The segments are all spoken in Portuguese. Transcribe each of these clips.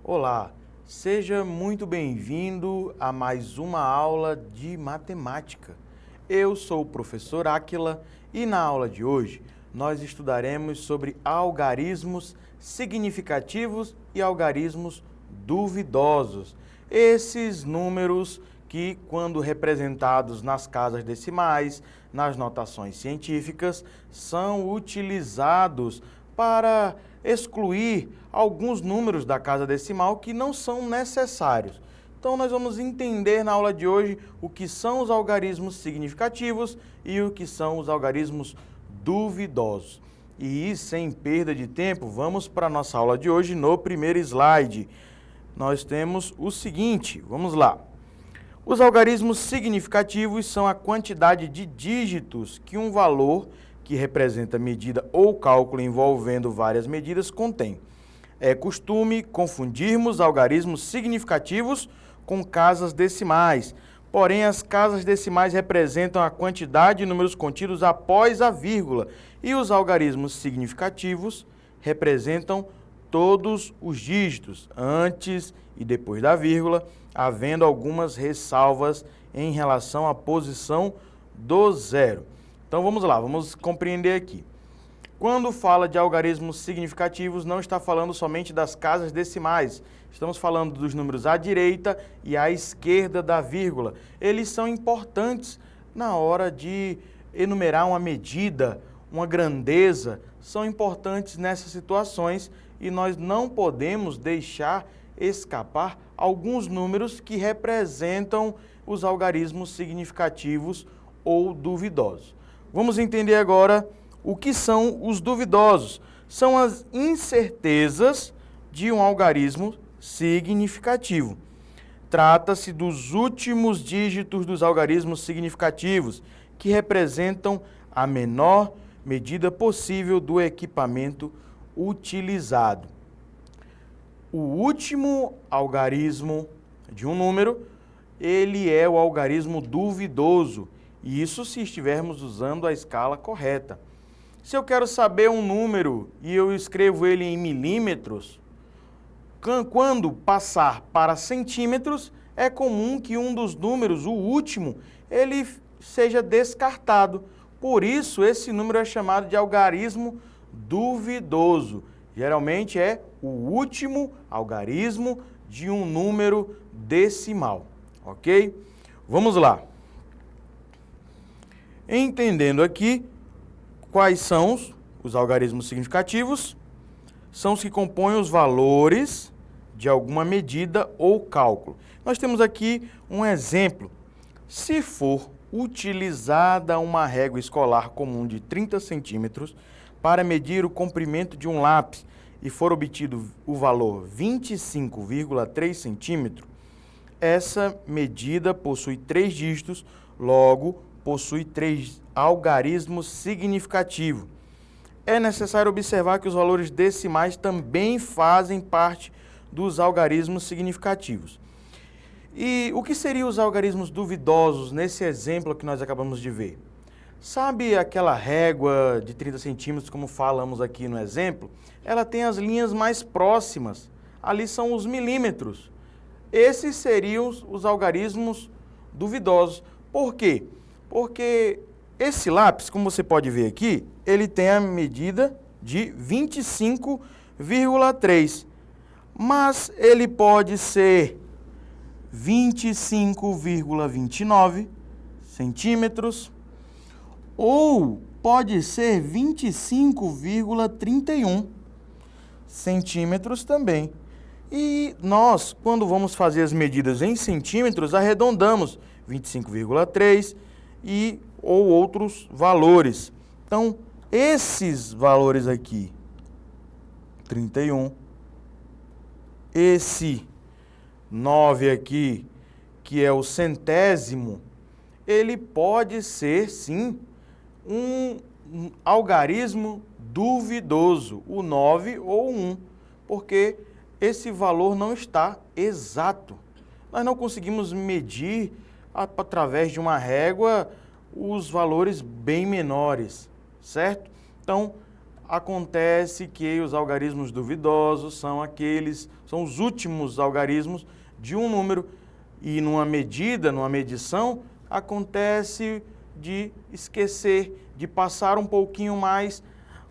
Olá, seja muito bem-vindo a mais uma aula de matemática. Eu sou o professor Áquila e na aula de hoje nós estudaremos sobre algarismos significativos e algarismos duvidosos. Esses números que, quando representados nas casas decimais, nas notações científicas, são utilizados para excluir alguns números da casa decimal que não são necessários. Então, nós vamos entender na aula de hoje o que são os algarismos significativos e o que são os algarismos duvidosos. E, sem perda de tempo, vamos para a nossa aula de hoje no primeiro slide. Nós temos o seguinte, vamos lá. Os algarismos significativos são a quantidade de dígitos que um valor que representa medida ou cálculo envolvendo várias medidas contém. É costume confundirmos algarismos significativos com casas decimais, porém as casas decimais representam a quantidade de números contidos após a vírgula e os algarismos significativos representam todos os dígitos antes e depois da vírgula, havendo algumas ressalvas em relação à posição do zero. Então vamos lá, vamos compreender aqui. Quando fala de algarismos significativos, não está falando somente das casas decimais. Estamos falando dos números à direita e à esquerda da vírgula. Eles são importantes na hora de enumerar uma medida, uma grandeza. São importantes nessas situações e nós não podemos deixar escapar alguns números que representam os algarismos significativos ou duvidosos. Vamos entender agora o que são os duvidosos. São as incertezas de um algarismo significativo. Trata-se dos últimos dígitos dos algarismos significativos, que representam a menor medida possível do equipamento utilizado. O último algarismo de um número, ele é o algarismo duvidoso. E isso se estivermos usando a escala correta. Se eu quero saber um número e eu escrevo ele em milímetros, quando passar para centímetros, é comum que um dos números, o último, ele seja descartado. Por isso, esse número é chamado de algarismo duvidoso. Geralmente é o último algarismo de um número decimal, ok? Vamos lá. Entendendo aqui quais são os algarismos significativos, são os que compõem os valores de alguma medida ou cálculo. Nós temos aqui um exemplo. Se for utilizada uma régua escolar comum de 30 centímetros para medir o comprimento de um lápis e for obtido o valor 25,3 centímetros, essa medida possui 3 dígitos, logo possui 3 algarismos significativos. É necessário observar que os valores decimais também fazem parte dos algarismos significativos. E o que seriam os algarismos duvidosos nesse exemplo que nós acabamos de ver? Sabe aquela régua de 30 centímetros, como falamos aqui no exemplo? Ela tem as linhas mais próximas. Ali são os milímetros. Esses seriam os algarismos duvidosos. Por quê? Porque esse lápis, como você pode ver aqui, ele tem a medida de 25,3. Mas ele pode ser 25,29 centímetros ou pode ser 25,31 centímetros também. E nós, quando vamos fazer as medidas em centímetros, arredondamos 25,3 ou outros valores. Então, esses valores aqui, 31, esse 9 aqui, que é o centésimo, ele pode ser, sim, um algarismo duvidoso, o 9 ou 1, porque esse valor não está exato. Nós não conseguimos medir através de uma régua os valores bem menores, certo? Então, acontece que os algarismos duvidosos são os últimos algarismos de um número e numa medição, acontece de esquecer, de passar um pouquinho mais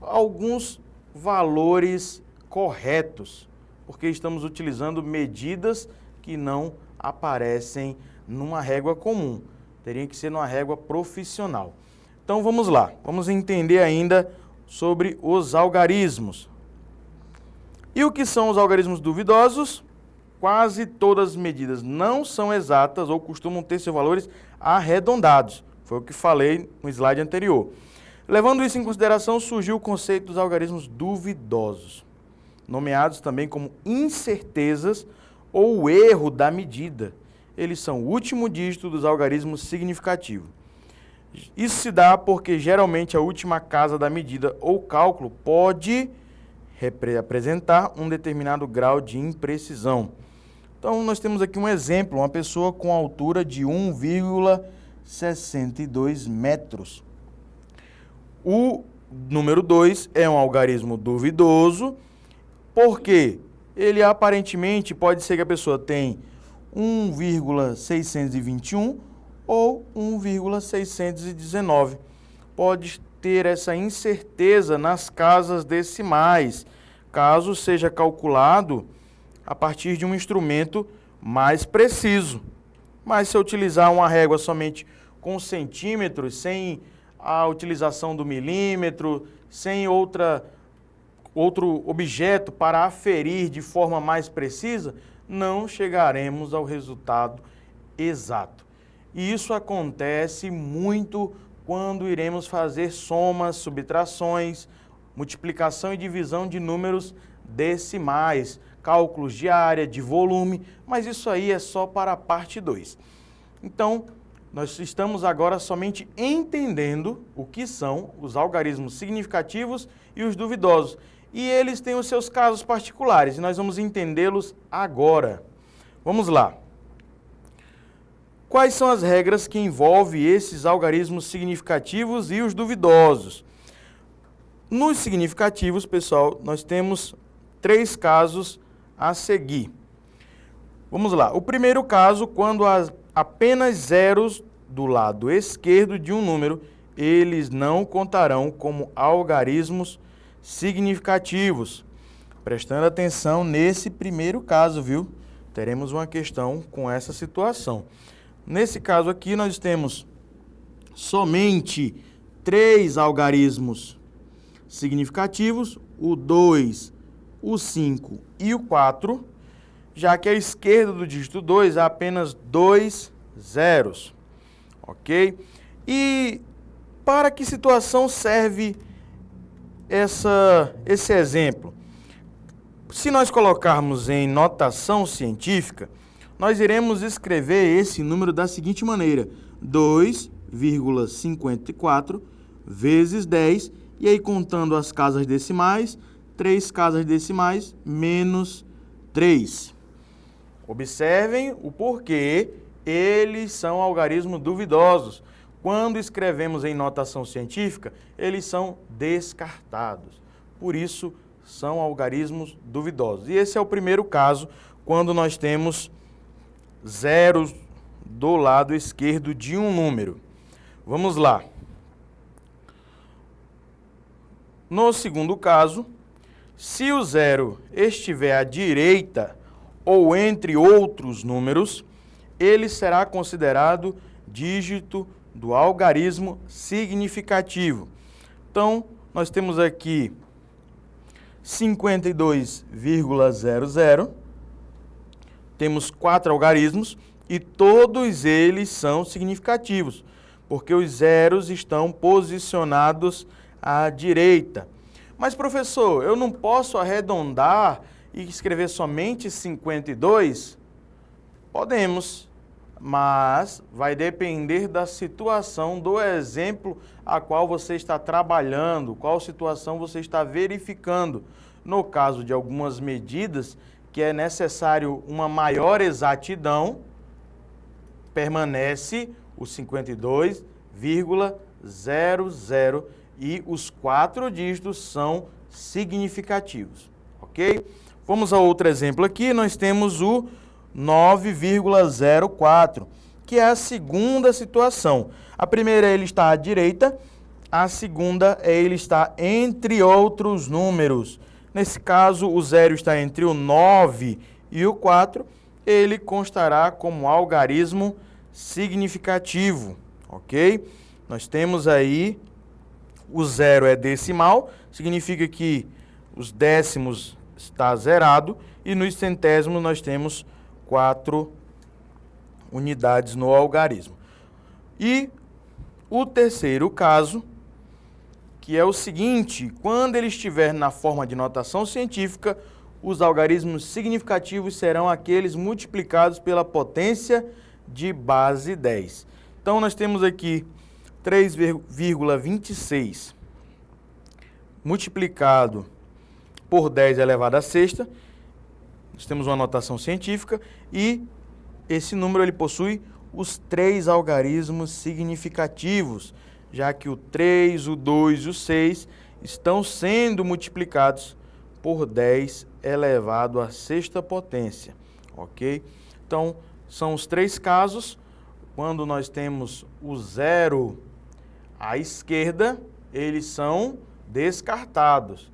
alguns valores corretos, porque estamos utilizando medidas que não aparecem numa régua comum, teria que ser numa régua profissional. Então vamos lá, vamos entender ainda sobre os algarismos. E o que são os algarismos duvidosos? Quase todas as medidas não são exatas ou costumam ter seus valores arredondados. Foi o que falei no slide anterior. Levando isso em consideração, surgiu o conceito dos algarismos duvidosos, nomeados também como incertezas ou erro da medida. Eles são o último dígito dos algarismos significativos. Isso se dá porque geralmente a última casa da medida ou cálculo pode apresentar um determinado grau de imprecisão. Então, nós temos aqui um exemplo, uma pessoa com altura de 1,62 metros. O número 2 é um algarismo duvidoso, porque ele aparentemente pode ser que a pessoa tenha 1,621 ou 1,619. Pode ter essa incerteza nas casas decimais, caso seja calculado a partir de um instrumento mais preciso. Mas se eu utilizar uma régua somente com centímetros, sem a utilização do milímetro, sem outro objeto para aferir de forma mais precisa, não chegaremos ao resultado exato. E isso acontece muito quando iremos fazer somas, subtrações, multiplicação e divisão de números decimais, cálculos de área, de volume, mas isso aí é só para a parte 2. Então, nós estamos agora somente entendendo o que são os algarismos significativos e os duvidosos. E eles têm os seus casos particulares, e nós vamos entendê-los agora. Vamos lá. Quais são as regras que envolvem esses algarismos significativos e os duvidosos? Nos significativos, pessoal, nós temos 3 casos a seguir. Vamos lá. O primeiro caso, quando há apenas zeros do lado esquerdo de um número, eles não contarão como algarismos significativos. Prestando atenção nesse primeiro caso, viu? Teremos uma questão com essa situação. Nesse caso aqui, nós temos somente 3 algarismos significativos, o 2, o 5 e o 4, já que à esquerda do dígito 2 há apenas 2 zeros, ok? E para que situação serve esse exemplo? Se nós colocarmos em notação científica, nós iremos escrever esse número da seguinte maneira: 2,54 vezes 10, e aí contando as casas decimais, 3 casas decimais menos 3. Observem o porquê eles são algarismos duvidosos. Quando escrevemos em notação científica, eles são descartados. Por isso, são algarismos duvidosos. E esse é o primeiro caso, quando nós temos zeros do lado esquerdo de um número. Vamos lá. No segundo caso, se o zero estiver à direita ou entre outros números, ele será considerado dígito do algarismo significativo. Então, nós temos aqui 52,00, temos 4 algarismos e todos eles são significativos, porque os zeros estão posicionados à direita. Mas, professor, eu não posso arredondar e escrever somente 52? Podemos, mas vai depender da situação do exemplo a qual você está trabalhando, qual situação você está verificando. No caso de algumas medidas que é necessário uma maior exatidão, permanece o 52,00 e os 4 dígitos são significativos, ok? Vamos a outro exemplo aqui, nós temos o 9,04, que é a segunda situação. A primeira, ele está à direita, a segunda, ele está entre outros números. Nesse caso, o 0 está entre o 9 e o 4, ele constará como algarismo significativo, ok? Nós temos aí, o 0 é decimal, significa que os décimos está zerado, e nos centésimos nós temos 4 unidades no algarismo. E o terceiro caso, que é o seguinte: quando ele estiver na forma de notação científica, os algarismos significativos serão aqueles multiplicados pela potência de base 10. Então, nós temos aqui 3,26 multiplicado por 10 elevado à sexta. Nós temos uma notação científica e esse número ele possui os 3 algarismos significativos, já que o 3, o 2 e o 6 estão sendo multiplicados por 10 elevado à sexta potência, ok? Então, são os 3 casos. Quando nós temos o 0 à esquerda, eles são descartados.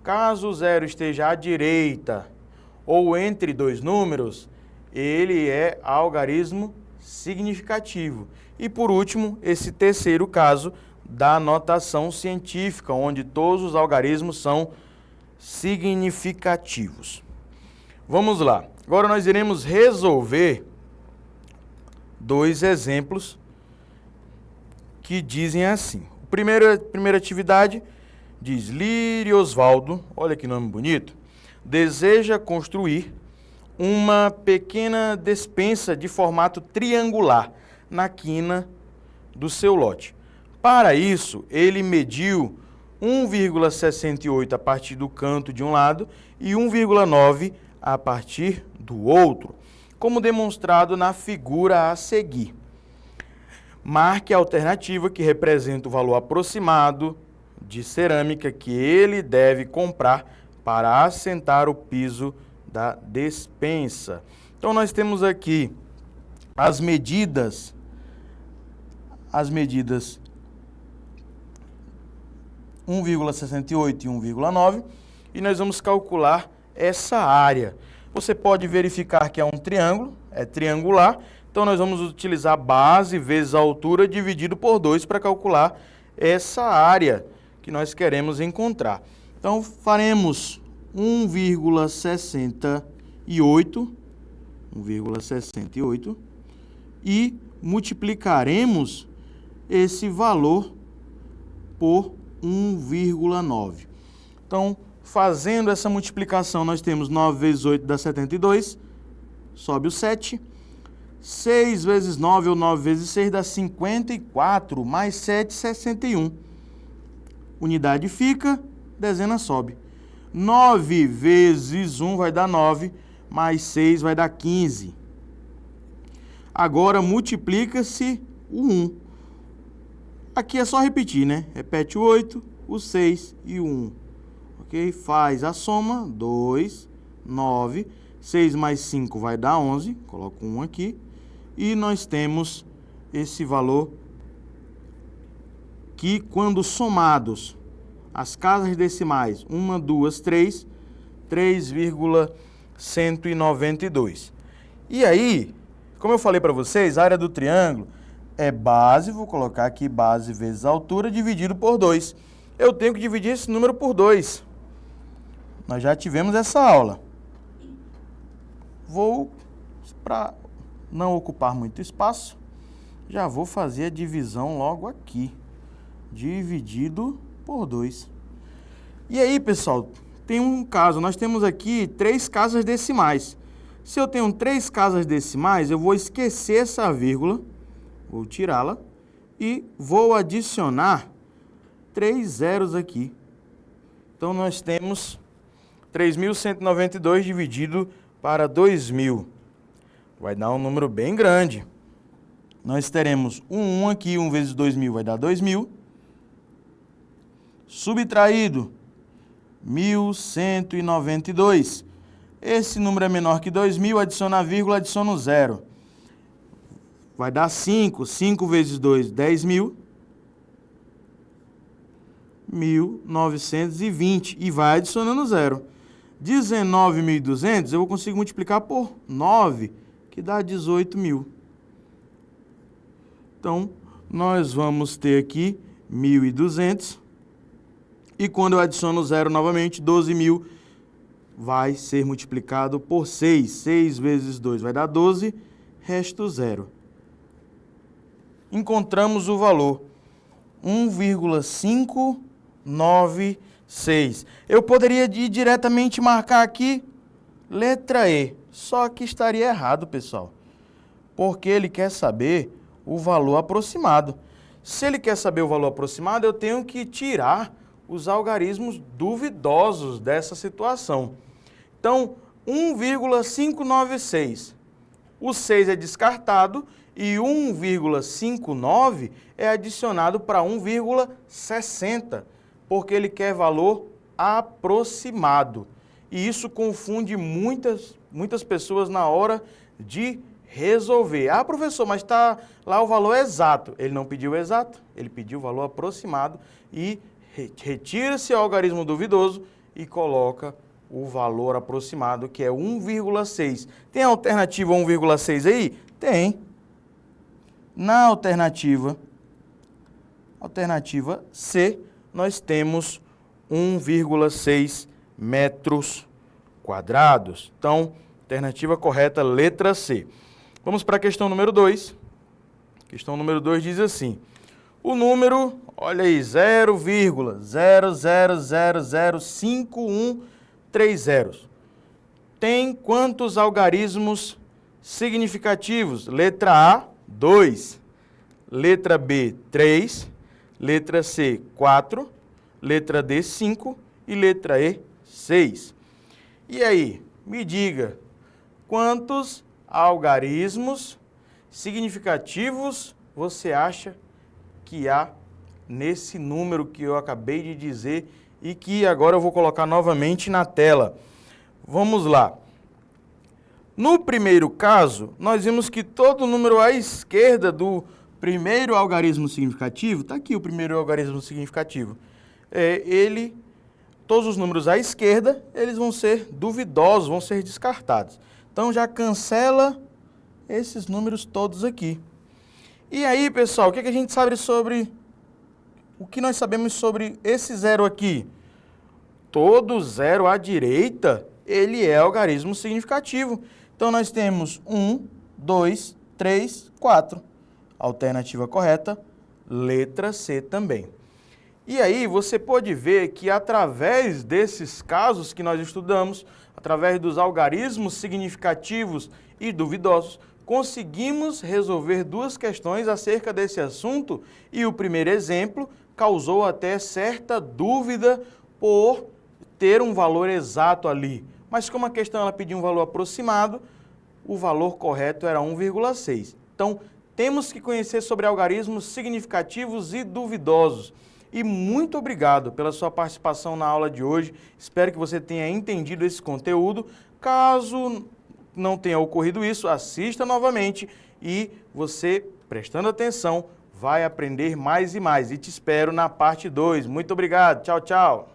Caso o 0 esteja à direita ou entre 2 números, ele é algarismo significativo. E por último, esse terceiro caso da notação científica, onde todos os algarismos são significativos. Vamos lá. Agora nós iremos resolver 2 exemplos que dizem assim. Primeira atividade diz: Lírio Osvaldo, olha que nome bonito, deseja construir uma pequena despensa de formato triangular na quina do seu lote. Para isso, ele mediu 1,68 a partir do canto de um lado e 1,9 a partir do outro, como demonstrado na figura a seguir. Marque a alternativa que representa o valor aproximado de cerâmica que ele deve comprar para assentar o piso da despensa. Então, nós temos aqui as medidas 1,68 e 1,9, e nós vamos calcular essa área. Você pode verificar que é um triângulo, é triangular, então nós vamos utilizar a base vezes a altura dividido por 2 para calcular essa área que nós queremos encontrar. Então, faremos 1,68 e multiplicaremos esse valor por 1,9. Então, fazendo essa multiplicação, nós temos 9 vezes 8 dá 72, sobe o 7. 6 vezes 9 ou 9 vezes 6 dá 54, mais 7, 61. Unidade fica, dezena sobe. 9 vezes 1 vai dar 9, mais 6 vai dar 15. Agora multiplica-se o 1. Aqui é só repetir, né? Repete o 8, o 6 e o 1. Ok? Faz a soma, 2, 9, 6 mais 5 vai dar 11. Coloco 1 aqui. E nós temos esse valor que, quando somados as casas decimais, 1, 2, 3, 3,192. E aí, como eu falei para vocês, a área do triângulo é base, vou colocar aqui base vezes altura, dividido por 2. Eu tenho que dividir esse número por 2. Nós já tivemos essa aula. Vou, para não ocupar muito espaço, já vou fazer a divisão logo aqui. Dividido por 2. E aí, pessoal, tem um caso. Nós temos aqui 3 casas decimais. Se eu tenho 3 casas decimais, eu vou esquecer essa vírgula, vou tirá-la e vou adicionar 3 zeros aqui. Então, nós temos 3.192 dividido para 2.000. Vai dar um número bem grande. Nós teremos um 1 aqui, 1 vezes 2.000 vai dar 2.000. subtraído 1.192. Esse número é menor que 2.000, adiciona a vírgula, adiciona o zero. Vai dar 5. 5 vezes 2, 10.000. 1.920. E vai adicionando zero. 19.200 eu vou conseguir multiplicar por 9, que dá 18.000. Então, nós vamos ter aqui 1.200. E quando eu adiciono zero novamente, 12.000 vai ser multiplicado por 6. 6 vezes 2 vai dar 12, resta zero. Encontramos o valor 1,596. Eu poderia ir diretamente marcar aqui letra E, só que estaria errado, pessoal, porque ele quer saber o valor aproximado. Se ele quer saber o valor aproximado, eu tenho que tirar os algarismos duvidosos dessa situação. Então, 1,596. O 6 é descartado e 1,59 é adicionado para 1,60, porque ele quer valor aproximado. E isso confunde muitas pessoas na hora de resolver. Ah, professor, mas está lá o valor exato. Ele não pediu exato, ele pediu o valor aproximado e retira-se o algarismo duvidoso e coloca o valor aproximado, que é 1,6. Tem a alternativa 1,6 aí? Tem. Na alternativa C, nós temos 1,6 metros quadrados. Então, alternativa correta, letra C. Vamos para a questão número 2. Questão número 2 diz assim: o número, olha aí, 0,00005130 tem quantos algarismos significativos? Letra A, 2. Letra B, 3. Letra C, 4. Letra D, 5. E letra E, 6. E aí, me diga, quantos algarismos significativos você acha que há nesse número que eu acabei de dizer e que agora eu vou colocar novamente na tela? Vamos lá. No primeiro caso, nós vimos que todo número à esquerda do primeiro algarismo significativo, está aqui o primeiro algarismo significativo, todos os números à esquerda, eles vão ser duvidosos, vão ser descartados. Então, já cancela esses números todos aqui. E aí, pessoal, o que a gente sabe sobre... O que nós sabemos sobre esse zero aqui? Todo zero à direita, ele é algarismo significativo. Então, nós temos 1, 2, 3, 4. Alternativa correta, letra C também. E aí, você pode ver que através desses casos que nós estudamos, através dos algarismos significativos e duvidosos, conseguimos resolver duas questões acerca desse assunto e o primeiro exemplo causou até certa dúvida por ter um valor exato ali. Mas como a questão ela pediu um valor aproximado, o valor correto era 1,6. Então, temos que conhecer sobre algarismos significativos e duvidosos. E muito obrigado pela sua participação na aula de hoje. Espero que você tenha entendido esse conteúdo. Caso não tenha ocorrido isso, assista novamente e você, prestando atenção, vai aprender mais e mais. E te espero na parte 2. Muito obrigado. Tchau, tchau.